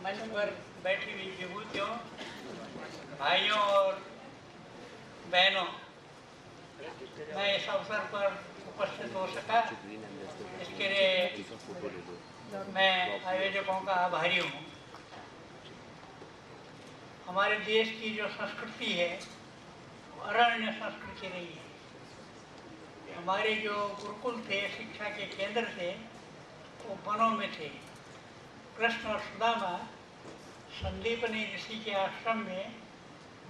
मंच पर बैठी हुई विभूतियों, भाइयों और बहनों, मैं इस अवसर पर उपस्थित हो सका, इसके लिए मैं आयोजकों का आभारी हूँ। हमारे देश की जो संस्कृति है वो अरण्य संस्कृति रही है। हमारे जो गुरुकुल थे, शिक्षा के केंद्र थे, वो वनों में थे। कृष्ण और सुदामा संदीपनी ऋषि के आश्रम में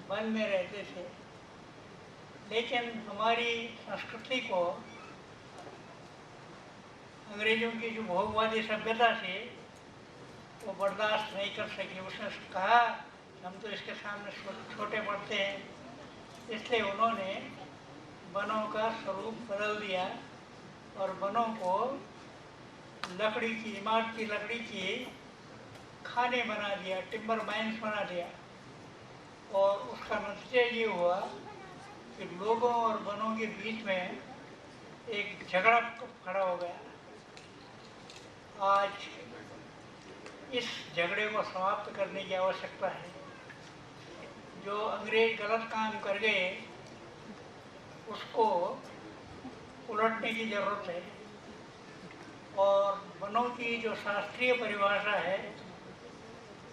वन में रहते थे, लेकिन हमारी संस्कृति को अंग्रेजों की जो भोगवादी सभ्यता थी वो बर्दाश्त नहीं कर सकी। उसने कहा हम तो इसके सामने छोटे पड़ते हैं, इसलिए उन्होंने वनों का स्वरूप बदल दिया और वनों को लकड़ी की, इमारती लकड़ी की खाने बना दिया, टिम्बर माइंस बना दिया। और उसका नतीजा ये हुआ कि लोगों और वनों के बीच में एक झगड़ा खड़ा हो गया। आज इस झगड़े को समाप्त करने की आवश्यकता है। जो अंग्रेज गलत काम कर गए उसको उलटने की ज़रूरत है। और वनों की जो शास्त्रीय परिभाषा है,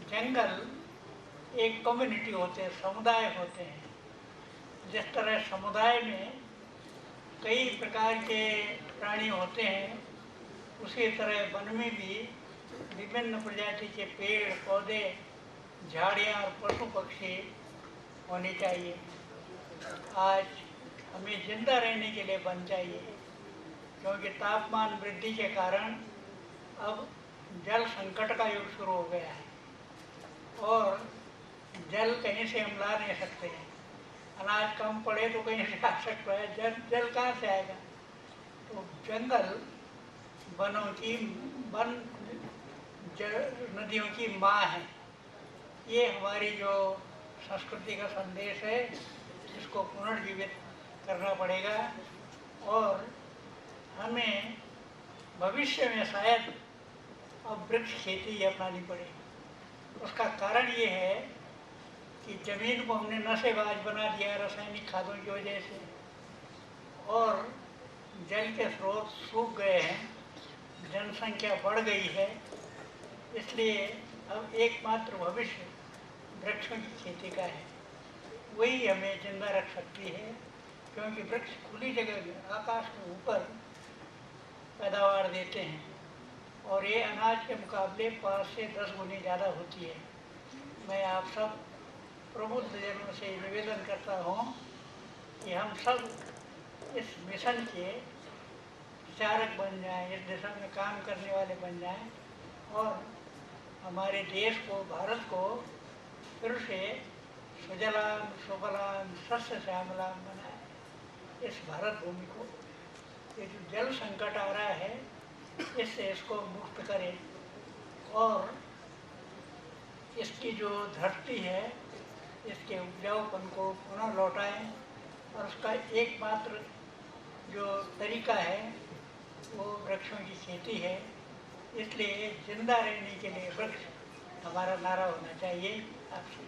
जंगल एक कम्युनिटी होते हैं, समुदाय होते हैं। जिस तरह समुदाय में कई प्रकार के प्राणी होते हैं, उसी तरह वन में भी विभिन्न प्रजाति के पेड़ पौधे, झाड़ियाँ और पशु पक्षी होने चाहिए। आज हमें जिंदा रहने के लिए वन चाहिए, क्योंकि तापमान वृद्धि के कारण अब जल संकट का युग शुरू हो गया है और जल कहीं से हम ला नहीं सकते हैं। अनाज कम पड़े तो कहीं से आ सकता है, जल कहाँ से आएगा? तो जंगल वनों की, वन नदियों की माँ है। ये हमारी जो संस्कृति का संदेश है, इसको पुनर्जीवित करना पड़ेगा और हमें भविष्य में शायद अब वृक्ष खेती अपनानी पड़ेगी। उसका कारण ये है कि जमीन को हमने नशेबाज बना दिया रासायनिक खादों की वजह से, और जल के स्रोत सूख गए हैं, जनसंख्या बढ़ गई है। इसलिए अब एकमात्र भविष्य वृक्षों की खेती का है। वही हमें जिंदा रख सकती है, क्योंकि वृक्ष खुली जगह में, आकाश के ऊपर पैदावार देते हैं और ये अनाज के मुकाबले 5 से 10 गुनी ज़्यादा होती है। मैं आप सब प्रबुद्ध जनों से निवेदन करता हूँ कि हम सब इस मिशन के विचारक बन जाएं, इस दिशा में काम करने वाले बन जाएं और हमारे देश को, भारत को फिर से सुजलाम सुफलाम सस्य श्यामलाम बनाए। इस भारत भूमि को, ये जो जल संकट आ रहा है, इससे इसको मुक्त करें और इसकी जो धरती है, इसके उपजाऊपन को पुनः लौटाएं। और उसका एकमात्र जो तरीका है वो वृक्षों की खेती है। इसलिए जिंदा रहने के लिए वृक्ष हमारा नारा होना चाहिए। आपसे